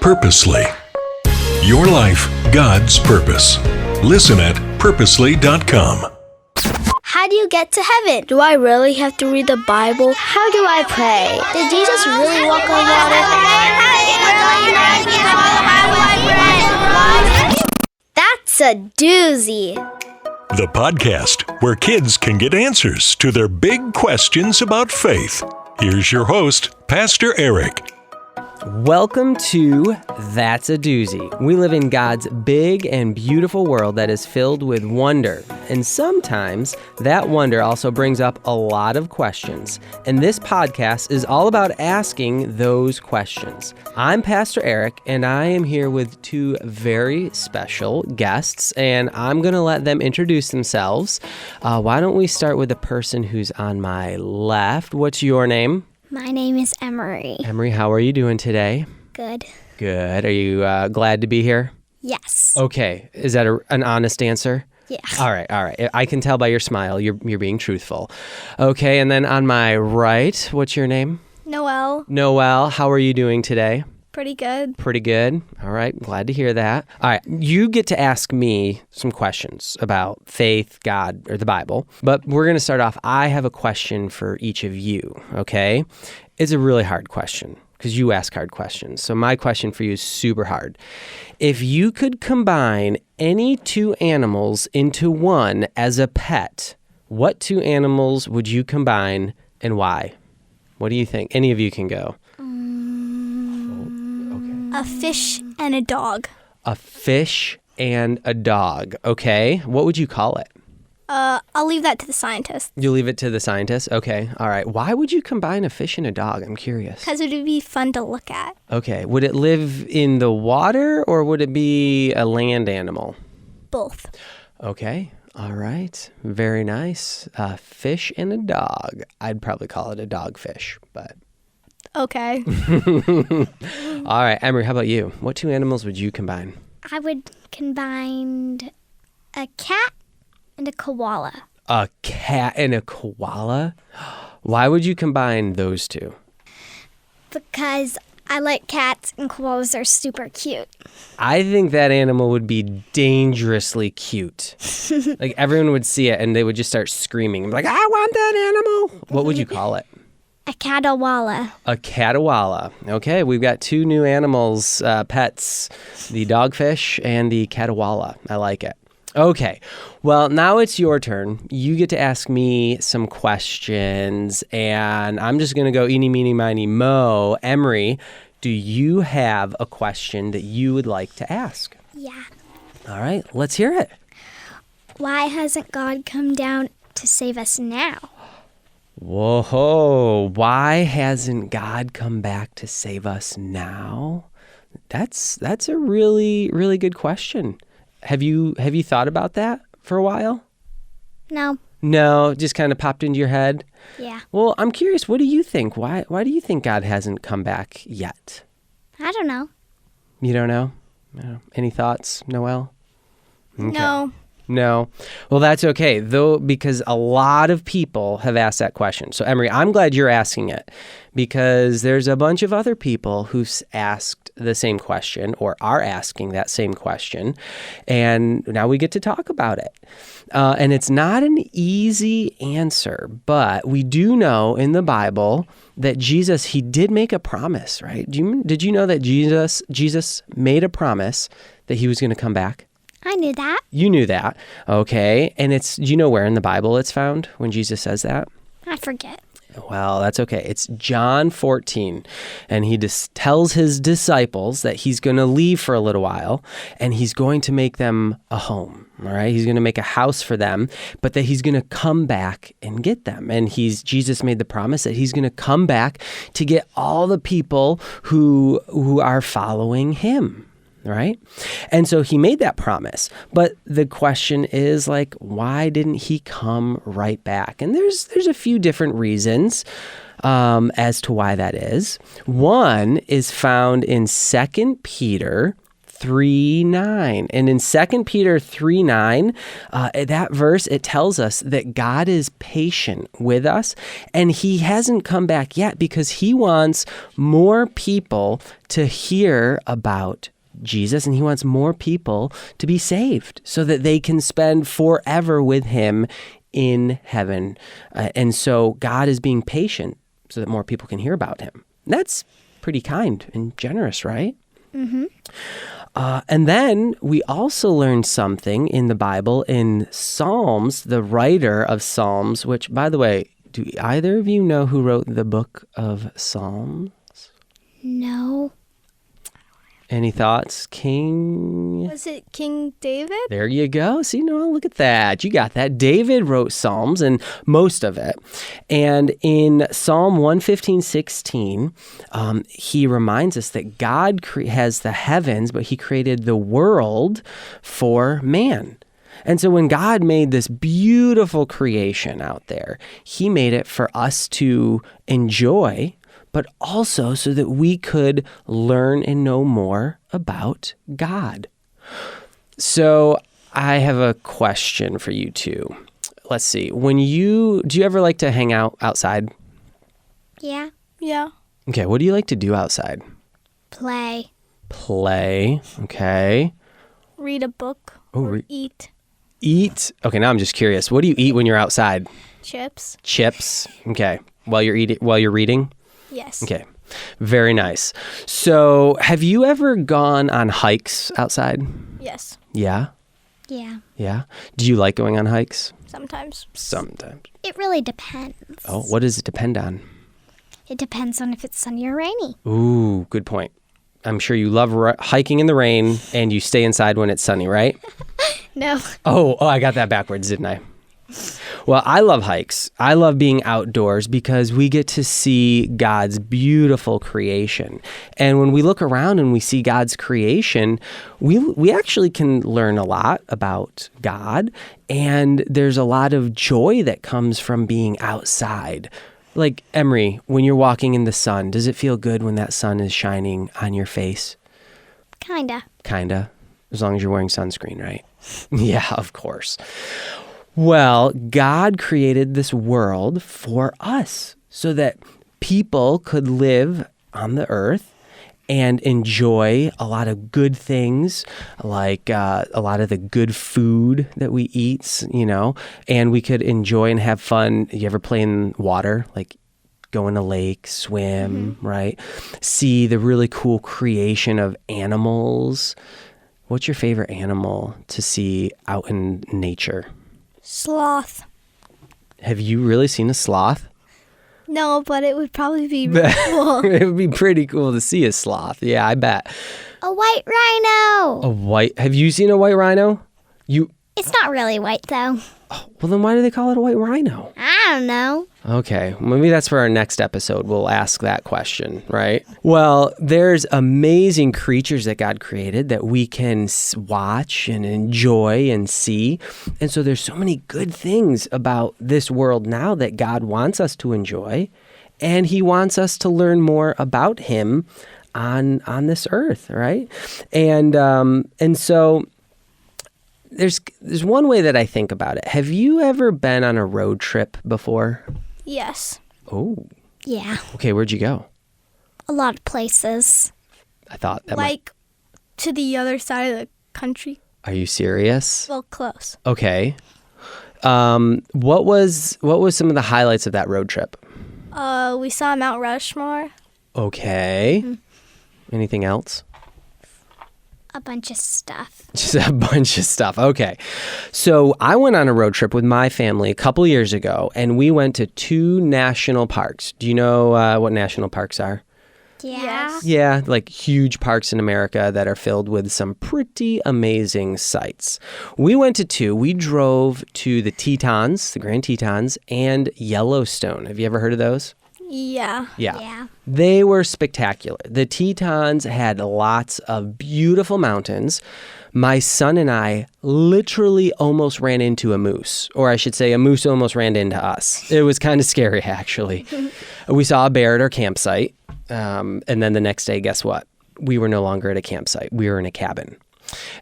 Purposely. Your life, God's purpose. Listen at purposely.com. How do you get to heaven? Do I really have to read the Bible? How do I pray? Did Jesus really walk on water? That's a doozy. The podcast where kids can get answers to their big questions about faith. Here's your host, Pastor Eric. Welcome to That's a Doozy. We live in God's big and beautiful world that is filled with wonder. And sometimes that wonder also brings up a lot of questions. And this podcast is all about asking those questions. I'm Pastor Eric, and I am here with two very special guests, and I'm going to let them introduce themselves. Why don't we start with the person who's on my left? What's your name? My name is Emery. Emery, how are you doing today? Good. Good. Are you glad to be here? Yes. Okay. Is that an honest answer? Yeah. All right. I can tell by your smile you're being truthful. Okay, and then on my right, what's your name? Noel. Noel, how are you doing today? Pretty good. Pretty good. All right. Glad to hear that. All right. You get to ask me some questions about faith, God, or the Bible. But we're going to start off. I have a question for each of you, okay? It's a really hard question because you ask hard questions. So my question for you is super hard. If you could combine any two animals into one as a pet, what two animals would you combine and why? What do you think? Any of you can go. A fish and a dog. A fish and a dog. Okay. What would you call it? I'll leave that to the scientists. You leave it to the scientists? Okay. All right. Why would you combine a fish and a dog? I'm curious. Because it would be fun to look at. Okay. Would it live in the water or would it be a land animal? Both. Okay. All right. Very nice. A fish and a dog. I'd probably call it a dogfish, but... Okay. All right. Emery, how about you? What two animals would you combine? I would combine a cat and a koala. A cat and a koala? Why would you combine those two? Because I like cats and koalas are super cute. I think that animal would be dangerously cute. Like everyone would see it and they would just start screaming. Like, I want that animal. What would you call it? A catawalla. A catawalla. Okay, we've got two new animals, pets, the dogfish and the catawalla. I like it. Okay, well, now it's your turn. You get to ask me some questions, and I'm just going to go eeny, meeny, miny, mo. Emery, do you have a question that you would like to ask? Yeah. All right, let's hear it. Why hasn't God come down to save us now? Whoa, why hasn't God come back to save us now? That's a really, really good question. Have you thought about that for a while? No. No, just kind of popped into your head? Yeah. Well, I'm curious, what do you think? Why do you think God hasn't come back yet? I don't know. You don't know? No. Any thoughts, Noel? Okay. No. Well, that's okay, though, because a lot of people have asked that question. So, Emery, I'm glad you're asking it because there's a bunch of other people who've asked the same question or are asking that same question, and now we get to talk about it. And it's not an easy answer, but we do know in the Bible that Jesus, he did make a promise, right? Did you know that Jesus made a promise that he was going to come back? I knew that. You knew that. Okay. And do you know where in the Bible it's found when Jesus says that? I forget. Well, that's okay. It's John 14. And he just tells his disciples that he's going to leave for a little while and he's going to make them a home. All right. He's going to make a house for them, but that he's going to come back and get them. And Jesus made the promise that he's going to come back to get all the people who are following him. Right? And so he made that promise. But the question is like, why didn't he come right back? And there's a few different reasons as to why that is. One is found in 2 Peter 3:9. And in 2 Peter 3:9, that verse, it tells us that God is patient with us, and he hasn't come back yet because he wants more people to hear about Jesus, and he wants more people to be saved so that they can spend forever with him in heaven. And so God is being patient so that more people can hear about him. That's pretty kind and generous, right? Mm-hmm. And then we also learned something in the Bible in Psalms, the writer of Psalms, which, by the way, do either of you know who wrote the book of Psalms? No. Any thoughts, King? Was it King David? There you go. See, Noel, look at that. You got that. David wrote Psalms, and most of it. And in Psalm 115:16, he reminds us that God has the heavens, but he created the world for man. And so when God made this beautiful creation out there, he made it for us to enjoy, but also so that we could learn and know more about God. So I have a question for you two. Let's see. Do you ever like to hang out outside? Yeah. Yeah. Okay, what do you like to do outside? Play. Play, okay. Read a book. Oh, Or eat Eat. Okay, now I'm just curious. What do you eat when you're outside? chips. Chips. Okay. While you're reading? Yes. Okay. Very nice. So, have you ever gone on hikes outside? Yes. Yeah? Yeah. Yeah. Do you like going on hikes? Sometimes. Sometimes. It really depends. Oh, what does it depend on? It depends on if it's sunny or rainy. Ooh, good point. I'm sure you love hiking in the rain and you stay inside when it's sunny, right? No. Oh, I got that backwards, didn't I? Well, I love hikes. I love being outdoors because we get to see God's beautiful creation. And when we look around and we see God's creation, we actually can learn a lot about God. And there's a lot of joy that comes from being outside. Like, Emery, when you're walking in the sun, does it feel good when that sun is shining on your face? Kinda. Kinda. As long as you're wearing sunscreen, right? Yeah, of course. Well, God created this world for us so that people could live on the earth and enjoy a lot of good things, like a lot of the good food that we eat, and we could enjoy and have fun. You ever play in water, like go in a lake, swim, right? See the really cool creation of animals. What's your favorite animal to see out in nature? Sloth. Have you really seen a sloth? No, but it would probably be really cool. It would be pretty cool to see a sloth. Yeah, I bet. A white rhino. Have you seen a white rhino? It's not really white, though. Well, then why do they call it a white rhino? I don't know. Okay, maybe that's for our next episode. We'll ask that question, right? Well, there's amazing creatures that God created that we can watch and enjoy and see. And so there's so many good things about this world now that God wants us to enjoy. And he wants us to learn more about him on this earth, right? And so there's one way that I think about it. Have you ever been on a road trip before? Yes. Oh. Yeah. Okay, where'd you go? A lot of places. I thought that Like to the other side of the country. Are you serious? Well, close. Okay. What was some of the highlights of that road trip? We saw Mount Rushmore. Okay. Anything else? A bunch of stuff. Just a bunch of stuff. Okay. So I went on a road trip with my family a couple years ago, and we went to 2 national parks. Do you know what national parks are? Yeah. Yes. Yeah, like huge parks in America that are filled with some pretty amazing sights. We went to 2. We drove to the Tetons, the Grand Tetons, and Yellowstone. Have you ever heard of those? Yeah. Yeah. They were spectacular. The Tetons had lots of beautiful mountains. My son and I literally almost ran into a moose, or I should say a moose almost ran into us. It was kind of scary, actually. We saw a bear at our campsite, and then the next day, guess what? we were no longer at a campsite. We were in a cabin.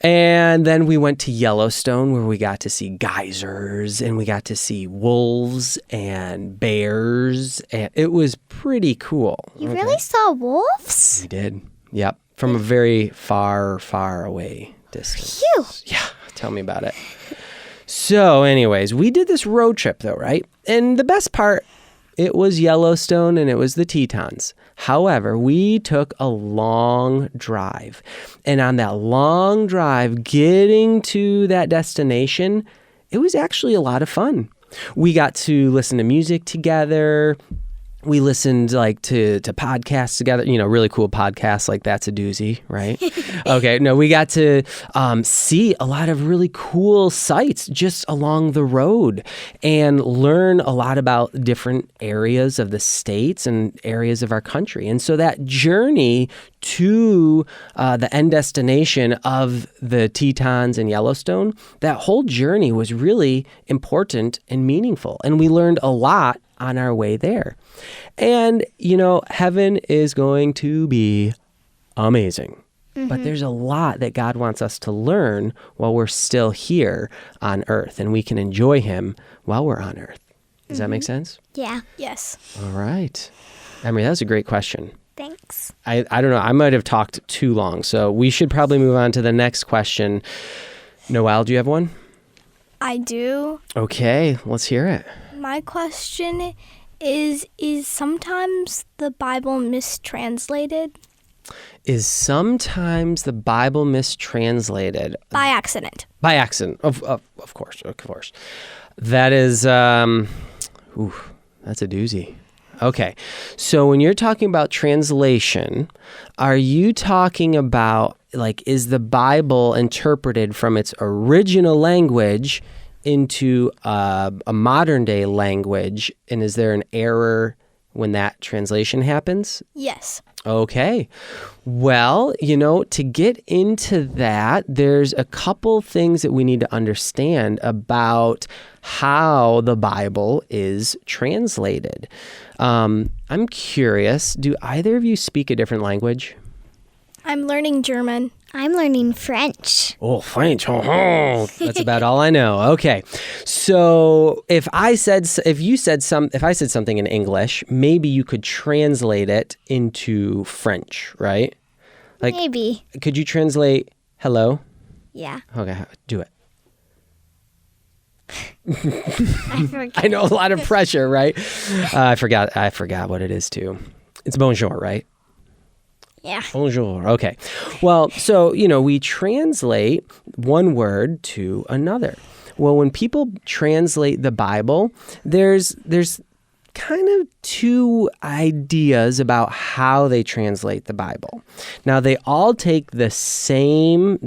And then we went to Yellowstone, where we got to see geysers and we got to see wolves and bears. And it was pretty cool. You really saw wolves? We did. Yep. From a very far, far away distance. Phew. Yeah. Tell me about it. So anyways, we did this road trip though, right? And the best part, it was Yellowstone and it was the Tetons. However, we took a long drive. And on that long drive, getting to that destination, it was actually a lot of fun. We got to listen to music together. We listened like to podcasts together, really cool podcasts like That's a Doozy, right? Okay, no, we got to see a lot of really cool sights just along the road and learn a lot about different areas of the states and areas of our country. And so that journey to the end destination of the Tetons and Yellowstone, that whole journey was really important and meaningful. And we learned a lot on our way there. And, heaven is going to be amazing. But there's a lot that God wants us to learn while we're still here on earth, and we can enjoy him while we're on earth. Does that make sense? Yeah. Yes. All right. Emery, that was a great question. Thanks. I don't know. I might have talked too long, so we should probably move on to the next question. Noel, do you have one? I do. Okay, let's hear it. My question is sometimes the Bible mistranslated? Is sometimes the Bible mistranslated? By accident. By accident, of course. That is, that's a doozy. Okay, so when you're talking about translation, are you talking about, is the Bible interpreted from its original language into a modern day language, and is there an error when that translation happens? Yes. Okay. Well, to get into that, there's a couple things that we need to understand about how the Bible is translated. I'm curious, do either of you speak a different language? I'm learning German. I'm learning French. Oh, French. Oh, that's about all I know. Okay. So if I said something in English, maybe you could translate it into French, right? Maybe. Could you translate hello? Yeah. Okay, do it. I forgot. I know, a lot of pressure, right? I forgot what it is too. It's bonjour, right? Yeah. Bonjour. Okay. Well, so, we translate one word to another. Well, when people translate the Bible, there's kind of two ideas about how they translate the Bible. Now, they all take the same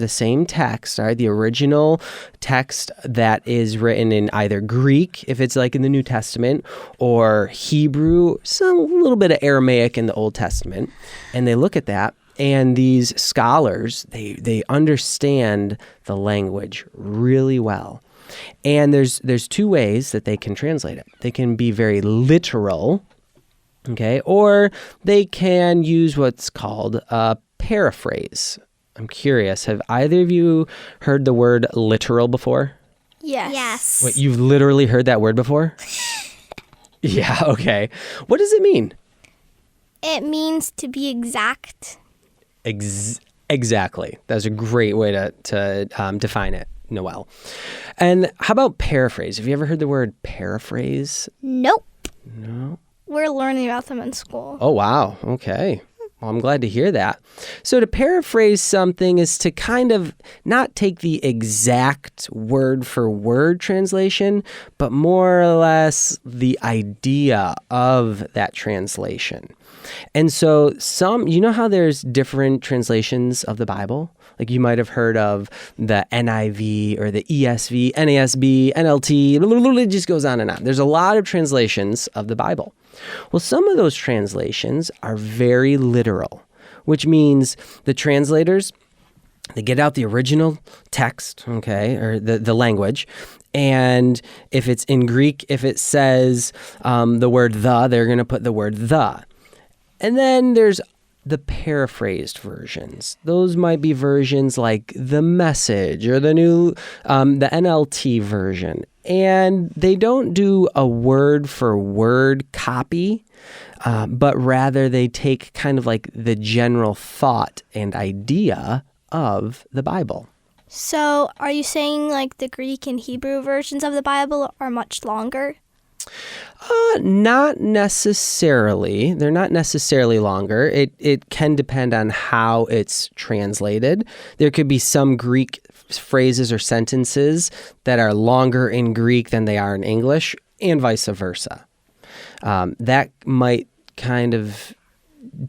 text, right? The original text that is written in either Greek, if it's like in the New Testament, or Hebrew, some little bit of Aramaic in the Old Testament, and they look at that. And these scholars, they understand the language really well. And there's two ways that they can translate it. They can be very literal, okay, or they can use what's called a paraphrase. I'm curious, have either of you heard the word literal before? Yes. Yes. Wait, you've literally heard that word before? Yeah, okay. What does it mean? It means to be exact. Exactly. That's a great way to define it, Noel. And how about paraphrase? Have you ever heard the word paraphrase? Nope. No. We're learning about them in school. Oh, wow. Okay. Well, I'm glad to hear that. So to paraphrase something is to kind of not take the exact word for word translation, but more or less the idea of that translation. And so how there's different translations of the Bible? Like you might have heard of the NIV or the ESV, NASB, NLT, it just goes on and on. There's a lot of translations of the Bible. Well, some of those translations are very literal, which means the translators, they get out the original text, okay, or the language, and if it's in Greek, if it says the word the, they're going to put the word the. And then there's the paraphrased versions. Those might be versions like the Message or the NLT version. And they don't do a word for word copy, but rather they take kind of like the general thought and idea of the Bible. So are you saying like the Greek and Hebrew versions of the Bible are much longer? Not necessarily. They're not necessarily longer. It can depend on how it's translated. There could be some Greek phrases or sentences that are longer in Greek than they are in English, and vice versa. That might kind of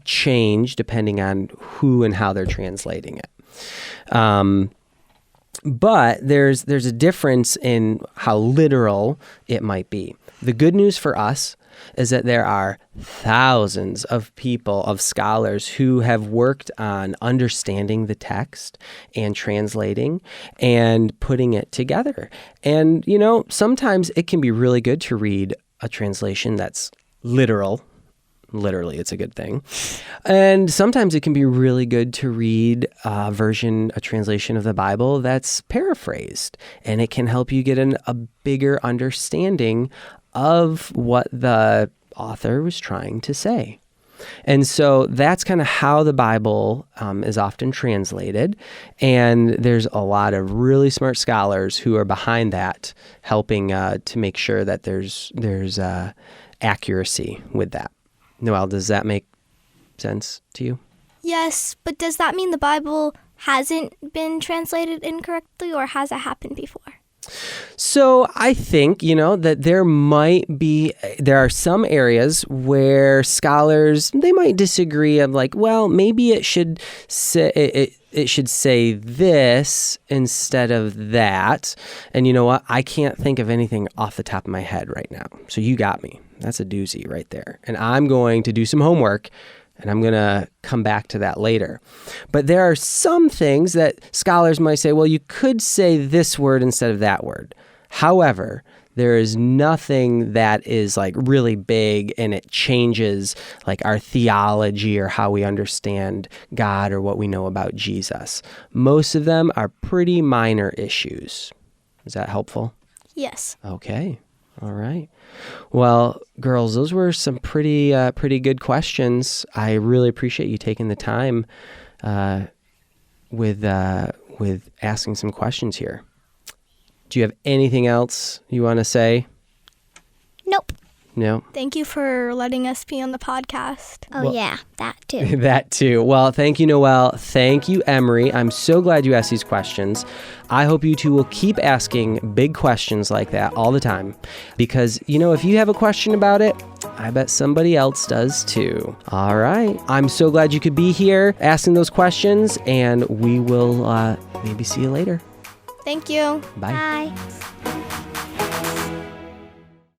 change depending on who and how they're translating it. But there's a difference in how literal it might be. The good news for us is that there are thousands of people, of scholars who have worked on understanding the text and translating and putting it together. And, sometimes it can be really good to read a translation that's literal. Literally, it's a good thing. And sometimes it can be really good to read a translation of the Bible that's paraphrased. And it can help you get a bigger understanding of what the author was trying to say. And so that's kind of how the Bible is often translated. And there's a lot of really smart scholars who are behind that, helping to make sure that there's accuracy with that. Noel, does that make sense to you? Yes, but does that mean the Bible hasn't been translated incorrectly, or has it happened before? So I think, that there are some areas where scholars, they might disagree of like, well, maybe it should say this instead of that. And you know what? I can't think of anything off the top of my head right now. So you got me. That's a doozy right there. And I'm going to do some homework, and I'm going to come back to that later. But there are some things that scholars might say, well, you could say this word instead of that word. However, there is nothing that is like really big and it changes like our theology or how we understand God or what we know about Jesus. Most of them are pretty minor issues. Is that helpful? Yes. Okay. All right. Well, girls, those were some pretty good questions. I really appreciate you taking the time with asking some questions here. Do you have anything else you want to say? Nope. No? Thank you for letting us be on the podcast. Oh, yeah, that too. That too. Well, thank you, Noel. Thank you, Emery. I'm so glad you asked these questions. I hope you two will keep asking big questions like that all the time. Because, if you have a question about it, I bet somebody else does too. All right. I'm so glad you could be here asking those questions, and we will maybe see you later. Thank you. Bye. Bye.